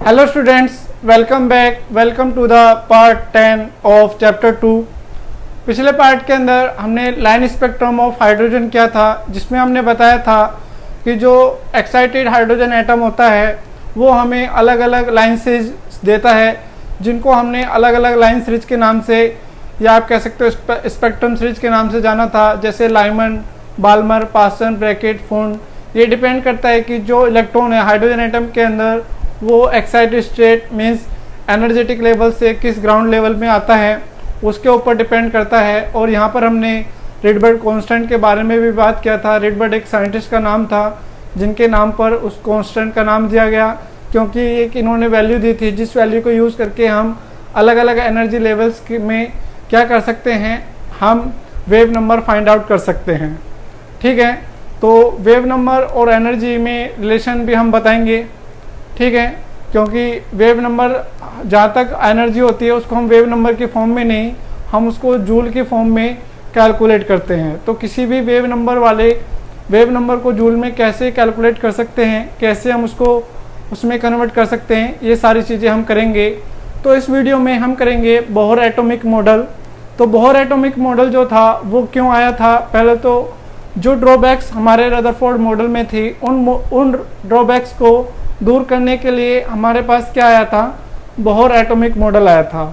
Hello students, welcome back. Welcome to the part 10 of chapter 2. पिछले part के अंदर हमने लाइन स्पेक्ट्रम ऑफ हाइड्रोजन किया था, जिसमें हमने बताया था कि जो एक्साइटेड हाइड्रोजन एटम होता है वो हमें अलग अलग लाइन सीरीज देता है, जिनको हमने अलग अलग लाइन सीरीज के नाम से या आप कह सकते हो स्पेक्ट्रम सीरीज के नाम से जाना था, जैसे लाइमन, बाल्मर, पासन, ब्रैकेट, फुंड। ये डिपेंड करता है कि जो इलेक्ट्रॉन है हाइड्रोजन एटम के अंदर वो excited state means energetic level से किस ग्राउंड लेवल में आता है उसके ऊपर डिपेंड करता है। और यहाँ पर हमने रिडबर्ग कांस्टेंट के बारे में भी बात किया था। रिडबर्ग एक साइंटिस्ट का नाम था जिनके नाम पर उस कांस्टेंट का नाम दिया गया, क्योंकि एक इन्होंने वैल्यू दी थी जिस वैल्यू को यूज़ करके हम अलग अलग एनर्जी लेवल्स में क्या कर सकते हैं, हम वेव नंबर फाइंड आउट कर सकते हैं। ठीक है, तो वेव नंबर और एनर्जी में रिलेशन भी हम बताएंगे। ठीक है, क्योंकि वेव नंबर जहाँ तक एनर्जी होती है उसको हम वेव नंबर के फॉर्म में नहीं, हम उसको जूल के फॉर्म में कैलकुलेट करते हैं। तो किसी भी वेव नंबर को जूल में कैसे कैलकुलेट कर सकते हैं, कैसे हम उसको उसमें कन्वर्ट कर सकते हैं, ये सारी चीज़ें हम करेंगे। तो इस वीडियो में हम करेंगे बोहर एटॉमिक मॉडल। तो बोहर एटॉमिक मॉडल जो था वो क्यों आया था, पहले तो जो ड्रॉबैक्स हमारे रदरफोर्ड मॉडल में थी उन ड्रॉबैक्स को दूर करने के लिए हमारे पास क्या आया था, बोहर एटॉमिक मॉडल आया था।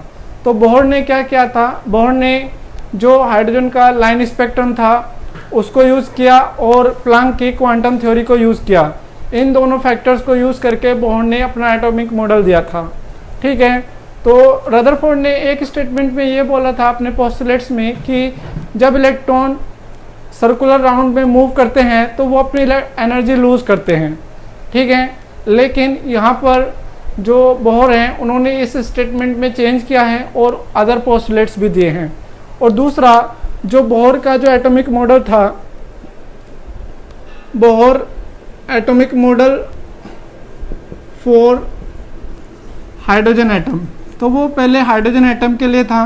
तो बोहर ने क्या किया था, बोहर ने जो हाइड्रोजन का लाइन स्पेक्ट्रम था उसको यूज़ किया और प्लैंक की क्वांटम थ्योरी को यूज़ किया। इन दोनों फैक्टर्स को यूज़ करके बोहर ने अपना एटॉमिक मॉडल दिया था। ठीक है, तो रदरफोर्ड ने एक स्टेटमेंट में ये बोला था अपने पोस्टुलेट्स में कि जब इलेक्ट्रॉन सर्कुलर राउंड में मूव करते हैं तो वो अपनी एनर्जी लूज़ करते हैं। ठीक है, लेकिन यहाँ पर जो बोहर हैं उन्होंने इस स्टेटमेंट में चेंज किया है और अदर पोस्टुलेट्स भी दिए हैं। और दूसरा, जो बोहर का जो एटॉमिक मॉडल था, Bohr atomic model for hydrogen atom, तो वो पहले हाइड्रोजन एटम के लिए था,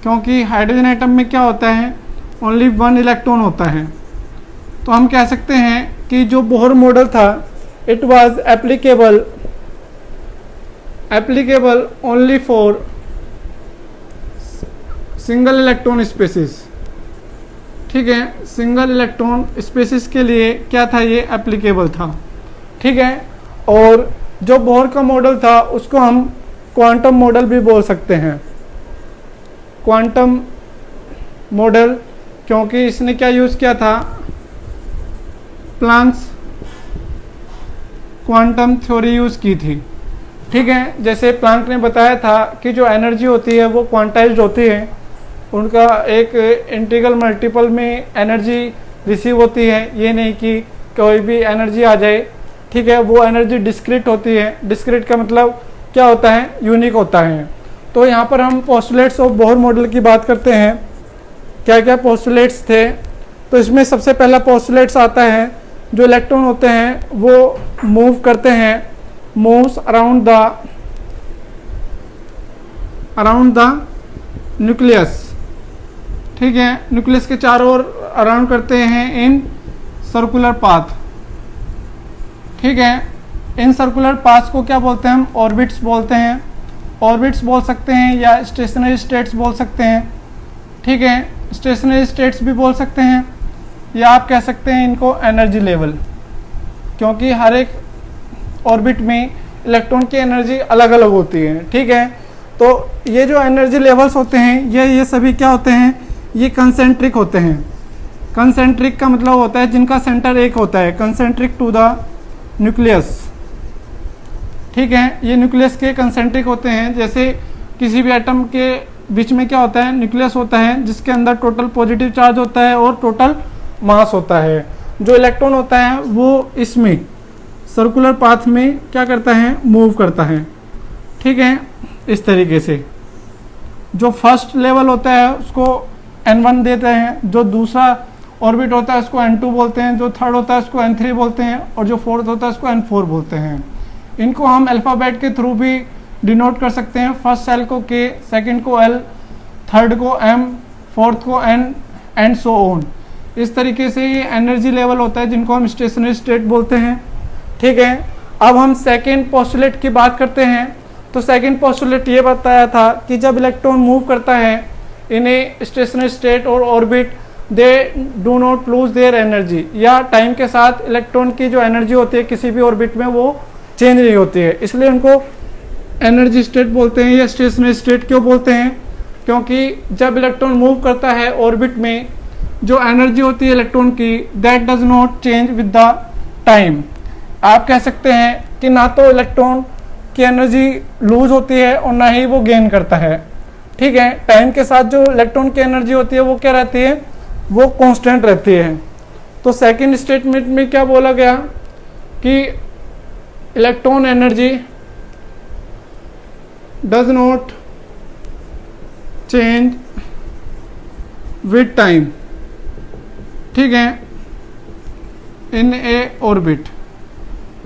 क्योंकि हाइड्रोजन एटम में क्या होता है, ओनली वन इलेक्ट्रॉन होता है। तो हम कह सकते हैं कि जो बोहर मॉडल था it was applicable only for single electron species. ठीक है, सिंगल इलेक्ट्रॉन स्पेसिस के लिए क्या था, ये एप्लीकेबल था। ठीक है, और जो बोहर का मॉडल था उसको हम क्वांटम मॉडल भी बोल सकते हैं, क्वांटम मॉडल, क्योंकि इसने क्या यूज़ किया था, प्लैंक्स क्वांटम थ्योरी यूज़ की थी। ठीक है, जैसे प्लैंक ने बताया था कि जो एनर्जी होती है वो क्वांटाइज्ड होती है, उनका एक इंटीग्रल मल्टीपल में एनर्जी रिसीव होती है, ये नहीं कि कोई भी एनर्जी आ जाए। ठीक है, वो एनर्जी डिस्क्रीट होती है। डिस्क्रीट का मतलब क्या होता है, यूनिक होता है। तो यहाँ पर हम पोस्टुलेट्स ऑफ बोहर मॉडल की बात करते हैं, क्या क्या पोस्टुलेट्स थे। तो इसमें सबसे पहला पोस्टुलेट्स आता है, जो इलेक्ट्रॉन होते हैं वो मूव करते हैं, मूव्स अराउंड द न्यूक्लियस। ठीक है, न्यूक्लियस के चारों ओर अराउंड करते हैं इन सर्कुलर पाथ। ठीक है, इन सर्कुलर पाथ्स को क्या बोलते हैं, हम ऑर्बिट्स बोलते हैं। ऑर्बिट्स बोल सकते हैं या स्टेशनरी स्टेट्स बोल सकते हैं। ठीक है, स्टेशनरी स्टेट्स भी बोल सकते हैं, या आप कह सकते हैं इनको एनर्जी लेवल, क्योंकि हर एक ऑर्बिट में इलेक्ट्रॉन की एनर्जी अलग अलग होती है। ठीक है, तो ये जो एनर्जी लेवल्स होते हैं ये सभी क्या होते हैं, ये कंसेंट्रिक होते हैं। कंसेंट्रिक का मतलब होता है जिनका सेंटर एक होता है, कंसेंट्रिक टू द न्यूक्लियस। ठीक है, ये न्यूक्लियस के कंसेंट्रिक होते हैं। जैसे किसी भी एटम के बीच में क्या होता है, न्यूक्लियस होता है जिसके अंदर टोटल पॉजिटिव चार्ज होता है और टोटल मास होता है। जो इलेक्ट्रॉन होता है वो इसमें सर्कुलर पाथ में क्या करता है, मूव करता है। ठीक है, इस तरीके से जो फर्स्ट लेवल होता है उसको n1 देते हैं, जो दूसरा ऑर्बिट होता है उसको n2 बोलते हैं, जो थर्ड होता है उसको n3 बोलते हैं, और जो फोर्थ होता है उसको n4 बोलते हैं। इनको हम अल्फ़ाबेट के थ्रू भी डिनोट कर सकते हैं। फर्स्ट सेल को k, सेकंड को l, थर्ड को m, फोर्थ को n एंड सो ऑन। इस तरीके से ये एनर्जी लेवल होता है जिनको हम स्टेशनरी स्टेट बोलते हैं। ठीक है, अब हम सेकेंड पोस्टुलेट की बात करते हैं। तो सेकेंड पोस्टुलेट ये बताया था कि जब इलेक्ट्रॉन मूव करता है इन ए स्टेशनरी स्टेट और orbit, they do not lose their energy, या टाइम के साथ इलेक्ट्रॉन की जो एनर्जी होती है किसी भी ऑर्बिट में वो चेंज नहीं होती है, इसलिए उनको एनर्जी स्टेट बोलते हैं या स्टेशनरी स्टेट क्यों बोलते हैं, क्योंकि जब इलेक्ट्रॉन मूव करता है ऑर्बिट में जो एनर्जी होती है इलेक्ट्रॉन की, that does not change with the time. आप कह सकते हैं कि ना तो इलेक्ट्रॉन की एनर्जी लूज होती है और ना ही वो गेन करता है। ठीक है, टाइम के साथ जो इलेक्ट्रॉन की एनर्जी होती है वो क्या रहती है, वो कांस्टेंट रहती है। तो सेकंड स्टेटमेंट में क्या बोला गया कि electron energy does not change with time. ठीक है, इन ए ऑर्बिट,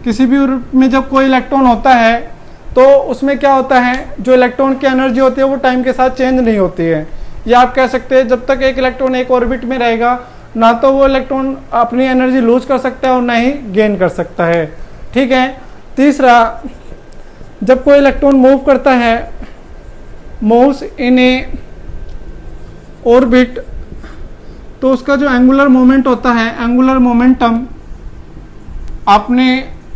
किसी भी ऑर्बिट में जब कोई इलेक्ट्रॉन होता है तो उसमें क्या होता है, जो इलेक्ट्रॉन की एनर्जी होती है वो टाइम के साथ चेंज नहीं होती है। या आप कह सकते हैं जब तक एक इलेक्ट्रॉन एक ऑर्बिट में रहेगा ना तो वो इलेक्ट्रॉन अपनी एनर्जी लूज कर सकता है और ना ही गेन कर सकता है। ठीक है, तीसरा, जब कोई इलेक्ट्रॉन मूव करता है, मूव्स इन ए ऑर्बिट, तो उसका जो एंगुलर मोमेंट होता है, एंगुलर मोमेंटम, आपने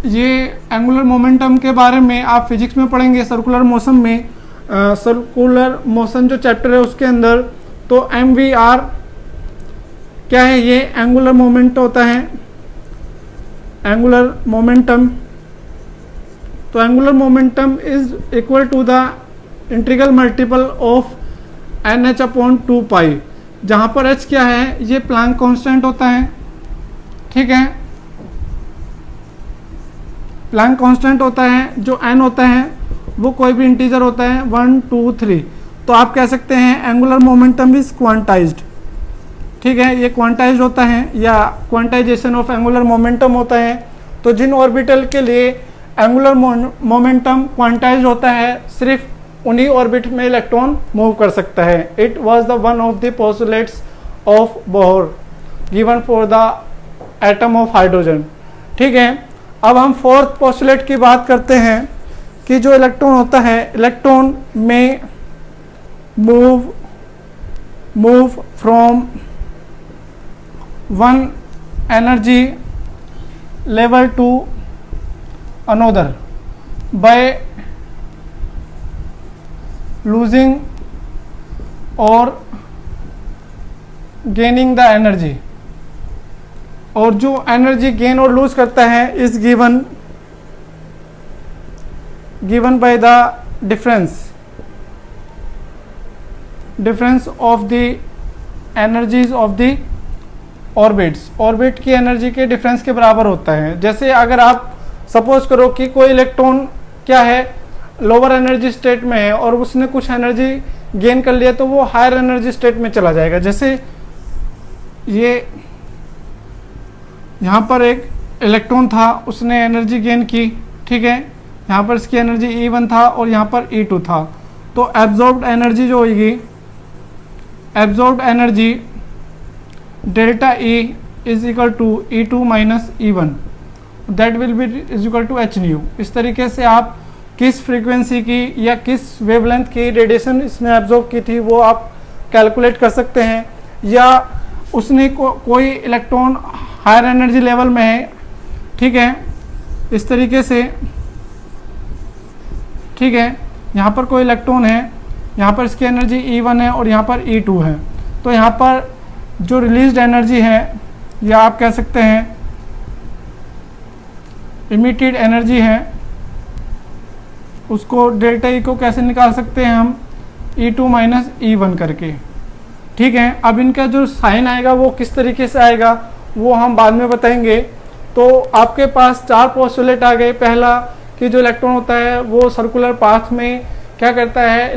ये एंगुलर मोमेंटम के बारे में आप फिजिक्स में पढ़ेंगे सर्कुलर मोशन में, सर्कुलर मोशन जो चैप्टर है उसके अंदर। तो MVR क्या है, ये एंगुलर मोमेंट होता है, एंगुलर मोमेंटम। तो angular momentum is equal to the integral multiple of NH/2π, जहाँ पर h क्या है, ये प्लैंक कांस्टेंट होता है। ठीक है, प्लैंक कांस्टेंट होता है, जो n होता है वो कोई भी इंटीजर होता है, 1 2 3। तो आप कह सकते हैं एंगुलर मोमेंटम इज क्वांटाइज्ड। ठीक है, ये क्वांटाइज्ड होता है या क्वांटाइजेशन ऑफ एंगुलर मोमेंटम होता है। तो जिन ऑर्बिटल के लिए एंगुलर मोमेंटम क्वांटाइज्ड होता है, सिर्फ उन्हीं ऑर्बिट में इलेक्ट्रॉन मूव कर सकता है। It was the one of the postulates of Bohr given for the atom of hydrogen. ठीक है, अब हम फोर्थ पोस्टुलेट की बात करते हैं कि जो इलेक्ट्रॉन होता है, इलेक्ट्रॉन में move from one energy level to another by losing और गेनिंग द एनर्जी। और जो एनर्जी गेन और लूज करता है is given by the difference of the energies of the orbits. Orbit की एनर्जी के डिफरेंस के बराबर होता है। जैसे अगर आप सपोज करो कि कोई इलेक्ट्रॉन क्या है, लोअर एनर्जी स्टेट में है और उसने कुछ एनर्जी गेन कर लिया तो वो हायर एनर्जी स्टेट में चला जाएगा। जैसे ये यहाँ पर एक इलेक्ट्रॉन था, उसने एनर्जी गेन की। ठीक है, यहाँ पर इसकी एनर्जी E1 था और यहाँ पर E2 था। तो एब्जॉर्ब्ड एनर्जी जो होगी, absorbed energy delta E is equal to E2 minus E1, that will be is equal to h nu. इस तरीके से आप किस फ्रीक्वेंसी की या किस वेवलेंथ की रेडिएशन इसने एब्जॉर्ब की थी वो आप कैलकुलेट कर सकते हैं। या उसने कोई इलेक्ट्रॉन हायर एनर्जी लेवल में है, ठीक है, इस तरीके से। ठीक है, यहाँ पर कोई इलेक्ट्रॉन है, यहाँ पर इसकी एनर्जी E1 है और यहाँ पर E2 है। तो यहाँ पर जो रिलीज्ड एनर्जी है या आप कह सकते हैं इमिटेड एनर्जी है, उसको डेल्टा E को कैसे निकाल सकते हैं हम, E2 माइनस E1 करके। ठीक है, अब इनका जो साइन आएगा वो किस तरीके से आएगा वो हम बाद में बताएंगे। तो आपके पास चार पोस्टुलेट आ गए। पहला कि जो इलेक्ट्रॉन होता है वो सर्कुलर पाथ में क्या करता है,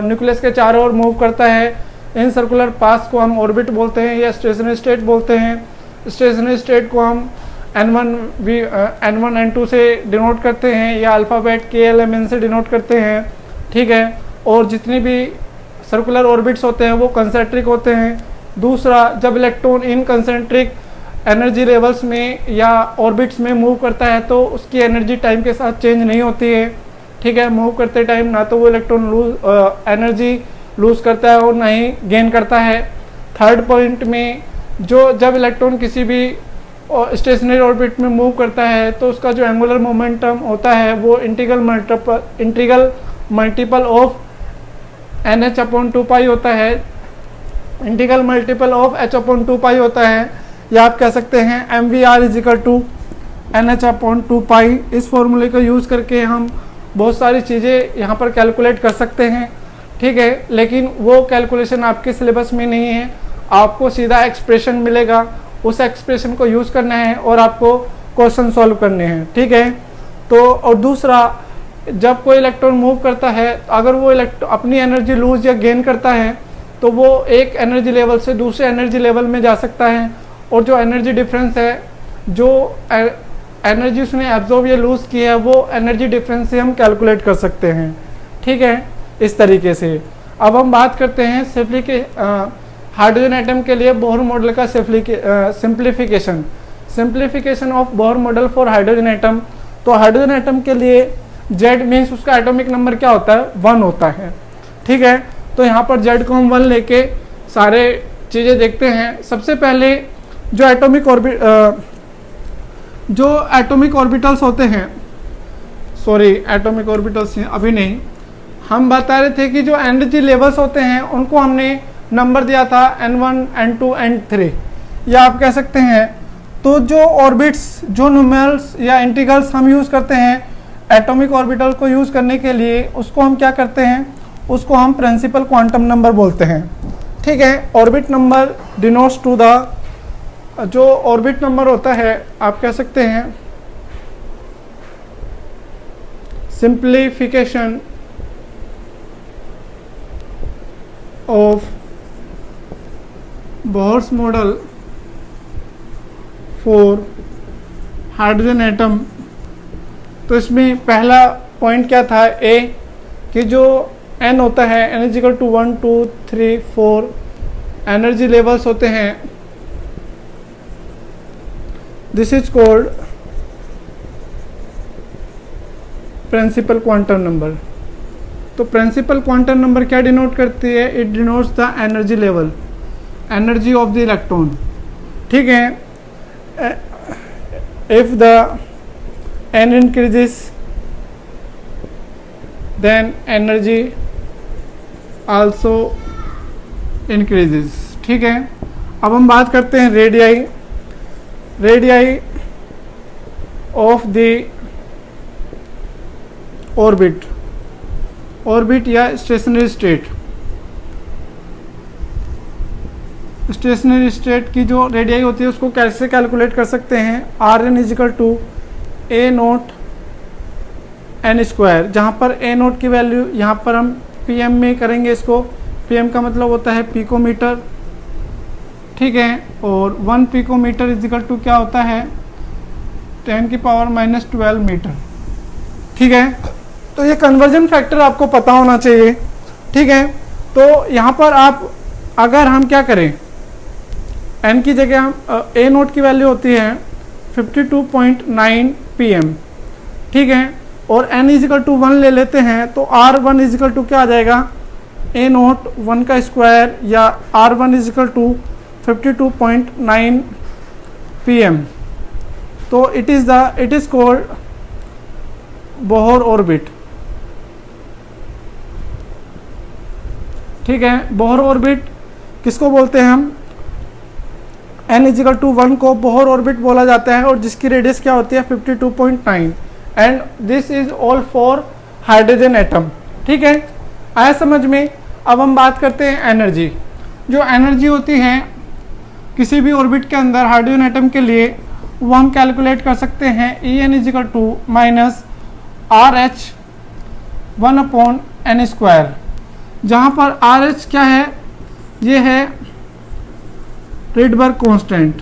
न्यूक्लियस के चारों ओर मूव करता है। इन सर्कुलर पाथ को हम ऑर्बिट बोलते हैं या स्टेशनरी स्टेट बोलते हैं। स्टेशनरी स्टेट को हम N1 N2 से डिनोट करते हैं या अल्फ़ाबेट KLMN से डिनोट करते हैं। ठीक है, और जितनी भी सर्कुलर ऑर्बिट्स होते हैं वो कंसेंट्रिक होते हैं। दूसरा, जब electron in concentric energy levels में या ऑर्बिट्स में मूव करता है तो उसकी एनर्जी टाइम के साथ चेंज नहीं होती है। ठीक है, मूव करते टाइम ना तो वो इलेक्ट्रॉन एनर्जी लूज करता है और ना ही गेन करता है। थर्ड पॉइंट में जब इलेक्ट्रॉन किसी भी स्टेशनरी ऑर्बिट में मूव करता है तो उसका जो एंगुलर मोमेंटम होता है वो इंटीग्रल मल्टीपल ऑफ NH/2π होता है, इंटीग्रल मल्टीपल ऑफ H/2π होता है, या आप कह सकते हैं MVR=NH/2π। इस फॉर्मूले का यूज़ करके हम बहुत सारी चीज़ें यहाँ पर कैलकुलेट कर सकते हैं। ठीक है, लेकिन वो कैलकुलेशन आपके सिलेबस में नहीं है, आपको सीधा एक्सप्रेशन मिलेगा, उस एक्सप्रेशन को यूज़ करना है और आपको क्वेश्चन सॉल्व करने हैं। ठीक है, तो और दूसरा, जब कोई इलेक्ट्रॉन मूव करता है अगर वो अपनी एनर्जी लूज या गेन करता है तो वो एक एनर्जी लेवल से दूसरे एनर्जी लेवल में जा सकता है, और जो एनर्जी डिफरेंस है, जो एनर्जी उसने एब्जॉर्ब या लूज की है, वो एनर्जी डिफरेंस से हम कैलकुलेट कर सकते हैं। ठीक है, इस तरीके से। अब हम बात करते हैं हाइड्रोजन एटम के लिए बोहर मॉडल का simplification of Bohr model for hydrogen atom. तो हाइड्रोजन एटम के लिए Z मीन्स उसका एटॉमिक नंबर क्या होता है, 1 होता है। ठीक है, तो यहाँ पर Z को हम 1 लेके सारे चीज़ें देखते हैं। सबसे पहले जो एटॉमिक ऑर्बिटल्स होते हैं, एटॉमिक ऑर्बिटल्स अभी नहीं, हम बता रहे थे कि जो एनर्जी लेवल्स होते हैं उनको हमने नंबर दिया था N1, N2, N3, या आप कह सकते हैं। तो जो ऑर्बिट्स, जो न्यूमेरल्स या इंटीग्रल्स हम यूज़ करते हैं एटॉमिक ऑर्बिटल को यूज़ करने के लिए, उसको हम क्या करते हैं, उसको हम प्रिंसिपल क्वांटम नंबर बोलते हैं। ठीक है, orbit number denotes to the, जो ऑर्बिट नंबर होता है आप कह सकते हैं simplification of Bohr's model for hydrogen atom. तो इसमें पहला पॉइंट क्या था, ए, कि जो n होता है N=1, 2, 3, 4 एनर्जी लेवल्स होते हैं, this is called principal quantum number. तो प्रिंसिपल क्वांटम नंबर क्या डिनोट करती है, it denotes the energy level, energy of the electron. ठीक है, if the n increases then energy also increases। ठीक है, अब हम बात करते हैं रेडियाई ऑफ द ऑर्बिट या स्टेशनरी स्टेट की जो रेडियाई होती है उसको कैसे कैलकुलेट कर सकते हैं, Rn=A0n², जहाँ पर A0 की वैल्यू यहाँ पर हम pm में करेंगे इसको, pm का मतलब होता है पिकोमीटर। ठीक है, और 1 पिकोमीटर = क्या होता है, 10⁻⁻12 मीटर। ठीक है, तो ये कन्वर्जन फैक्टर आपको पता होना चाहिए। ठीक है, तो यहाँ पर आप अगर हम क्या करें, n की जगह हम A0 की वैल्यू होती है 52.9 pm। ठीक है, और n=1 ले लेते हैं तो R1 क्या आ जाएगा, A0 1 का स्क्वायर, या R1 52.9 pm। तो it is called Bohr orbit. ठीक है, बोहर ऑर्बिट किसको बोलते हैं हम, n=1 को बोहर ऑर्बिट बोला जाता है, और जिसकी रेडियस क्या होती है 52.9, and this is all for hydrogen atom. ठीक है, आया समझ में। अब हम बात करते हैं एनर्जी। जो एनर्जी होती है किसी भी ऑर्बिट के अंदर हाइड्रोजन एटम के लिए, वो हम कैलकुलेट कर सकते हैं En=-RH1/n², जहाँ पर RH क्या है, ये है रिडबर्ग कांस्टेंट।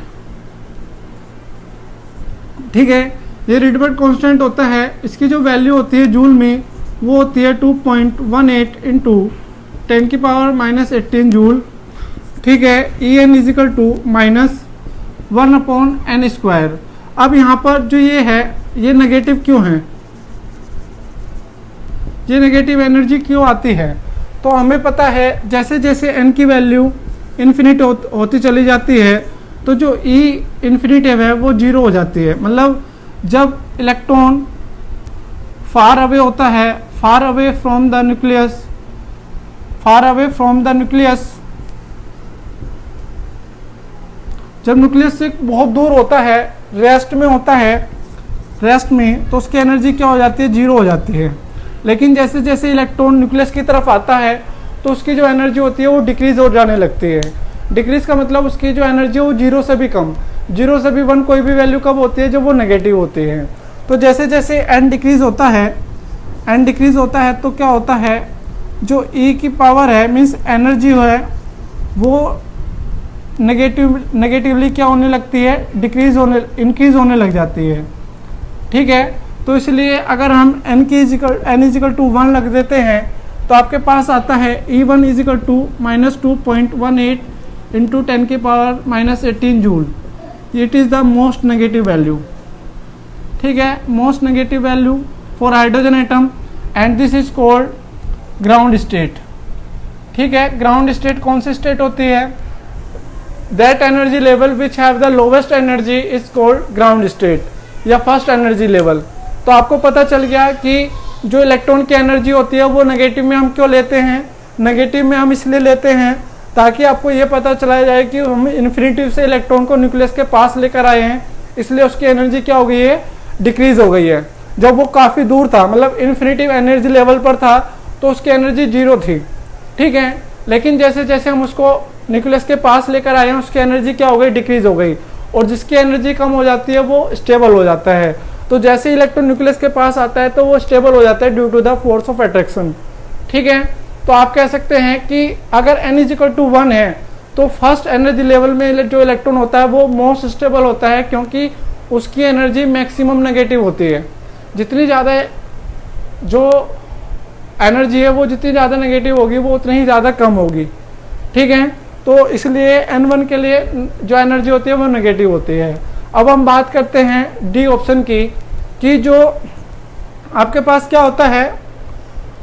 ठीक है, ये रिडबर्ग कांस्टेंट होता है, इसकी जो वैल्यू होती है जूल में वो होती है 2.18 × 10⁻⁻18 जूल। ठीक है, En= 1/n²। अब यहाँ पर जो ये है ये नेगेटिव क्यों है, ये नेगेटिव एनर्जी क्यों आती है? तो हमें पता है जैसे जैसे n की वैल्यू इन्फिनिट होती चली जाती है तो जो E इन्फिनिटिव है वो 0 हो जाती है। मतलब जब इलेक्ट्रॉन फार अवे होता है, far away from the nucleus, far away from the nucleus, जब न्यूक्लियस से बहुत दूर होता है, रेस्ट में होता है, रेस्ट में, तो उसकी एनर्जी क्या हो जाती है, 0 हो जाती है। लेकिन जैसे जैसे इलेक्ट्रॉन न्यूक्लियस की तरफ आता है तो उसकी जो एनर्जी होती है वो डिक्रीज हो जाने लगती है। डिक्रीज का मतलब उसकी जो एनर्जी है वो 0 से भी कम, 0 से भी 1 कोई भी वैल्यू कब होती है, जब वो नेगेटिव होती है। तो जैसे जैसे n डिक्रीज होता है, n डिक्रीज होता है तो क्या होता है, जो E की पावर है मीन्स एनर्जी है वो नेगेटिवली क्या होने लगती है, इंक्रीज होने लग जाती है। ठीक है, तो इसलिए अगर हम n इजिकल टू 1 लग देते हैं तो आपके पास आता है E1 इजिकल टू -2.18 इंटू 10 की power -18 joule. It is the most negative value. ठीक है, most negative value for hydrogen atom and this is called ground state. ठीक है, ग्राउंड स्टेट कौन सी स्टेट होती है, that energy level which have the lowest energy is called ground state या first energy level. तो आपको पता चल गया कि जो इलेक्ट्रॉन की एनर्जी होती है वो नेगेटिव में हम क्यों लेते हैं, नेगेटिव में हम इसलिए लेते हैं ताकि आपको ये पता चला जाए कि हम इन्फिनिटी से इलेक्ट्रॉन को न्यूक्लियस के पास लेकर आए हैं, इसलिए उसकी एनर्जी क्या हो गई है, डिक्रीज हो गई है। जब वो काफ़ी दूर था, मतलब इन्फिनिटिव एनर्जी लेवल पर था, तो उसकी एनर्जी 0 थी। ठीक है, लेकिन जैसे जैसे हम उसको न्यूक्लियस के पास लेकर आए हैं उसकी एनर्जी क्या हो गई, डिक्रीज हो गई, और जिसकी एनर्जी कम हो जाती है वो स्टेबल हो जाता है। तो जैसे इलेक्ट्रॉन न्यूक्लियस के पास आता है तो वो स्टेबल हो जाता है due to the force of attraction. ठीक है, तो आप कह सकते हैं कि अगर n इजिकल टू 1 है तो फर्स्ट एनर्जी लेवल में जो इलेक्ट्रॉन होता है वो मोस्ट स्टेबल होता है, क्योंकि उसकी एनर्जी मैक्सिमम नेगेटिव होती है। जितनी ज़्यादा जो एनर्जी है वो जितनी ज़्यादा नेगेटिव होगी वो उतनी ही ज़्यादा कम होगी। ठीक है, तो इसलिए n1 के लिए जो एनर्जी होती है वो नेगेटिव होती है। अब हम बात करते हैं डी ऑप्शन की, कि जो आपके पास क्या होता है,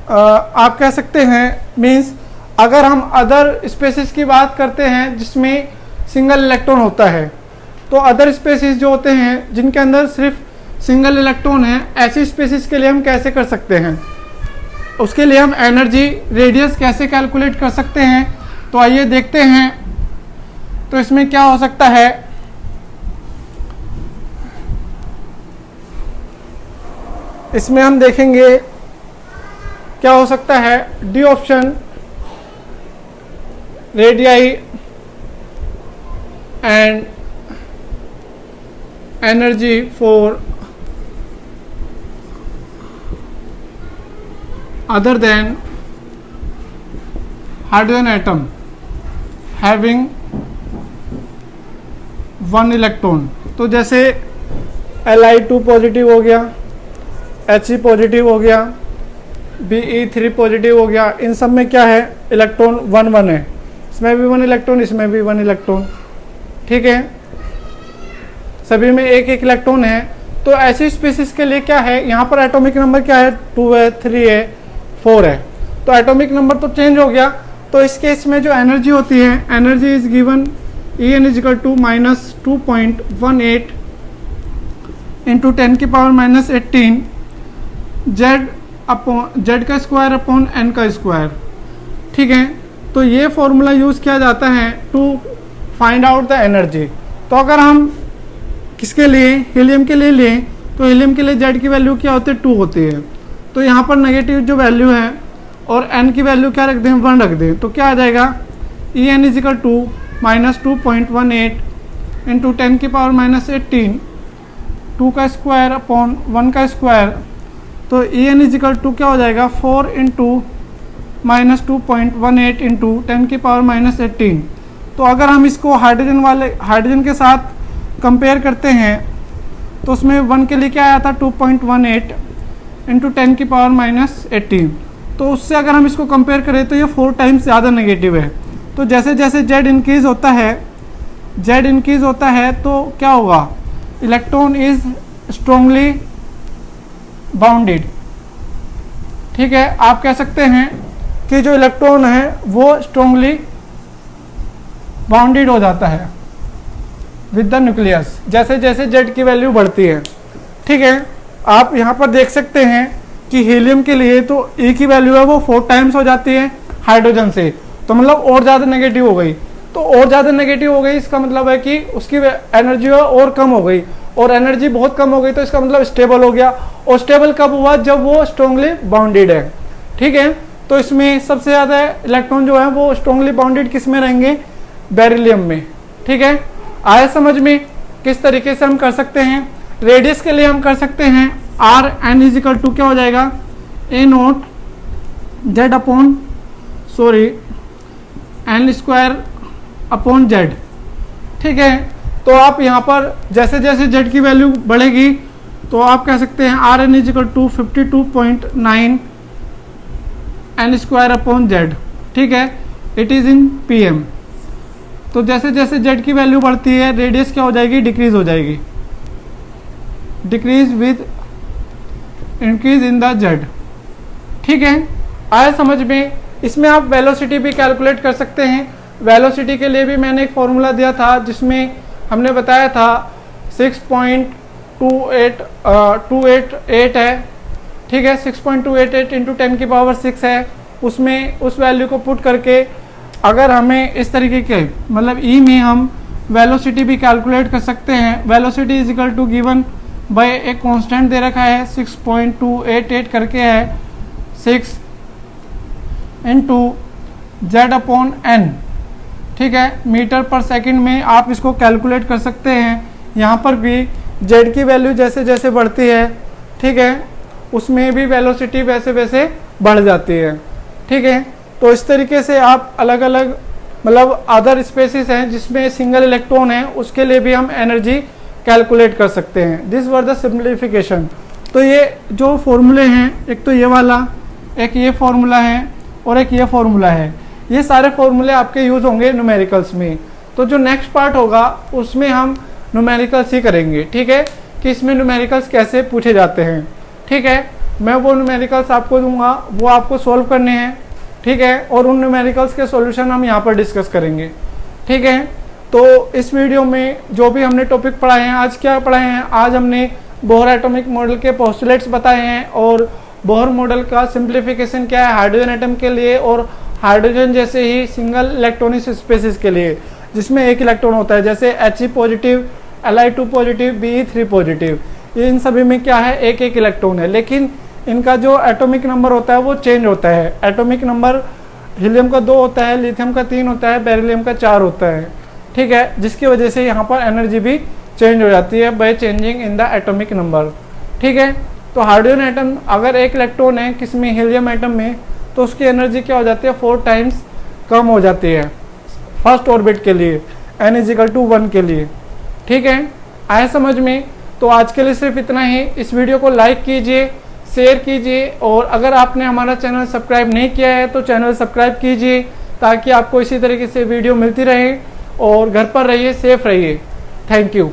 आप कह सकते हैं मीन्स अगर हम अदर स्पेसिस की बात करते हैं जिसमें सिंगल इलेक्ट्रॉन होता है, तो अदर स्पेसिस जो होते हैं जिनके अंदर सिर्फ सिंगल इलेक्ट्रॉन है, ऐसी स्पेसिस के लिए हम कैसे कर सकते हैं, उसके लिए हम एनर्जी रेडियस कैसे कैलकुलेट कर सकते हैं। तो आइए देखते हैं। तो इसमें क्या हो सकता है, इसमें हम देखेंगे क्या हो सकता है, D option radii and energy for other than hydrogen atom having 1 electron. तो जैसे Li2 पॉजिटिव हो गया, He पॉजिटिव हो गया, Be3 पॉजिटिव हो गया, इन सब में क्या है, इलेक्ट्रॉन 1 है, इसमें भी 1 इलेक्ट्रॉन, इसमें भी 1 इलेक्ट्रॉन। ठीक है, सभी में एक एक इलेक्ट्रॉन है। तो ऐसी स्पीसीज के लिए क्या है, यहाँ पर एटॉमिक नंबर क्या है, 2 है, 3 है, 4 है। तो एटॉमिक नंबर तो चेंज हो गया। तो इस केस में जो एनर्जी होती है, energy is given En equal to -2.18 into 10 की पावर -18 जेड का स्क्वायर अपॉन n का स्क्वायर। ठीक है, तो ये फॉर्मूला यूज़ किया जाता है to find out the energy. तो अगर हम किसके लिए, हीलियम के लिए लें, तो हीलियम के लिए जेड की वैल्यू क्या होती है, 2 होती है। तो यहाँ पर नेगेटिव जो वैल्यू है और n की वैल्यू क्या रख दें, 1 रख दें, तो क्या आ जाएगा, En इजिकल टू -2.18 इंटू 10 की पावर -18 2 का स्क्वायर अपॉन 1 का स्क्वायर। तो En इजिकल टू क्या हो जाएगा, 4 इंटू -2.18 इंटू 10 की पावर -18। तो अगर हम इसको हाइड्रोजन के साथ कंपेयर करते हैं तो उसमें 1 के लिए क्या आया था, 2.18 इंटू 10 की पावर -18। तो उससे अगर हम इसको कंपेयर करें तो ये 4 टाइम्स ज़्यादा नेगेटिव है। तो जैसे जैसे जेड इंक्रीज होता है Z इंक्रीज होता है तो क्या होगा, इलेक्ट्रॉन इज स्ट्रांगली बाउंडेड। ठीक है, आप कह सकते हैं कि जो इलेक्ट्रॉन है वो स्ट्रांगली बाउंडेड हो जाता है विद द न्यूक्लियस, जैसे जैसे Z की वैल्यू बढ़ती है। ठीक है, आप यहाँ पर देख सकते हैं कि हीलियम के लिए तो E की वैल्यू है वो 4 टाइम्स हो जाती है हाइड्रोजन से, तो मतलब और ज़्यादा नेगेटिव हो गई। तो और ज़्यादा नेगेटिव हो गई, इसका मतलब है कि उसकी एनर्जी और कम हो गई, और एनर्जी बहुत कम हो गई तो इसका मतलब स्टेबल हो गया। और स्टेबल कब हुआ, जब वो स्ट्रांगली बाउंडेड है। ठीक है, तो इसमें सबसे ज़्यादा इलेक्ट्रॉन जो है वो स्ट्रांगली बाउंडेड किस में रहेंगे, बेरिलियम में। ठीक है, आया समझ में किस तरीके से हम कर सकते हैं। रेडियस के लिए हम कर सकते हैं R N is equal to क्या हो जाएगा, a naught Z upon N square upon Z. ठीक है, तो आप यहाँ पर जैसे जैसे जेड की वैल्यू बढ़ेगी तो आप कह सकते हैं R N is equal to 52.9 n square upon Z. ठीक है, it is in p m. तो जैसे जैसे जेड की वैल्यू बढ़ती है रेडियस क्या हो जाएगी, डिक्रीज हो जाएगी, decrease with increase in the Z. ठीक है, आया समझ में। इसमें आप वेलोसिटी भी कैलकुलेट कर सकते हैं। वेलोसिटी के लिए भी मैंने एक फॉर्मूला दिया था जिसमें हमने बताया था 6.288 है। ठीक है, 6.288 इंटू 10 की पावर 6 है। उसमें उस वैल्यू को पुट करके अगर हमें इस तरीके के मतलब ई में हम वेलोसिटी भी कैलकुलेट कर सकते हैं। Velocity is equal to given by एक कांस्टेंट दे रखा है 6.288 करके है 6 इंटू जेड अपॉन एन। ठीक है, मीटर पर सेकंड में आप इसको कैलकुलेट कर सकते हैं। यहाँ पर भी जेड की वैल्यू जैसे जैसे बढ़ती है, ठीक है, उसमें भी वेलोसिटी वैसे वैसे बढ़ जाती है। ठीक है, तो इस तरीके से आप अलग अलग मतलब अदर स्पेसिस हैं जिसमें सिंगल इलेक्ट्रॉन है, उसके लिए भी हम एनर्जी कैलकुलेट कर सकते हैं। This were the simplification. तो ये जो फॉर्मूले हैं, एक तो ये वाला, एक ये फॉर्मूला है और एक ये फॉर्मूला है, ये सारे फॉर्मूले आपके यूज़ होंगे न्यूमेरिकल्स में। तो जो नेक्स्ट पार्ट होगा उसमें हम न्यूमेरिकल्स ही करेंगे। ठीक है, कि इसमें न्यूमेरिकल्स कैसे पूछे जाते हैं। ठीक है, मैं वो न्यूमेरिकल्स आपको दूंगा, वो आपको सॉल्व करने हैं। ठीक है, और उन न्यूमेरिकल्स के सॉल्यूशन हम यहाँ पर डिस्कस करेंगे। ठीक है, तो इस वीडियो में जो भी हमने टॉपिक पढ़ाए हैं, आज क्या पढ़ाए हैं, आज हमने बोहर एटॉमिक मॉडल के पोस्टुलेट्स बताए हैं और बोहर मॉडल का सिंप्लीफिकेशन क्या है हाइड्रोजन एटम के लिए और हाइड्रोजन जैसे ही सिंगल इलेक्ट्रॉनिक स्पेसिस के लिए जिसमें एक इलेक्ट्रॉन होता है, जैसे He positive, Li2 positive, Be3 positive, इन सभी में क्या है, एक एक इलेक्ट्रॉन है, लेकिन इनका जो एटॉमिक नंबर होता है वो चेंज होता है। एटॉमिक नंबर हीलियम का 2 होता है, लिथियम का 3 होता है, बेरिलियम का 4 होता है। ठीक है, जिसकी वजह से यहाँ पर एनर्जी भी चेंज हो जाती है by changing in the atomic number. ठीक है, तो हाइड्रोजन एटम अगर एक इलेक्ट्रॉन है किसमें, हीलियम एटम में, तो उसकी एनर्जी क्या हो जाती है, 4 टाइम्स कम हो जाती है फर्स्ट ऑर्बिट के लिए, n इज इक्वल टू 1 के लिए। ठीक है, आया समझ में। तो आज के लिए सिर्फ इतना ही। इस वीडियो को लाइक कीजिए, शेयर कीजिए, और अगर आपने हमारा चैनल सब्सक्राइब नहीं किया है तो चैनल सब्सक्राइब कीजिए ताकि आपको इसी तरीके से वीडियो मिलती रहे, और घर पर रहिए, सेफ रहिए। Thank you.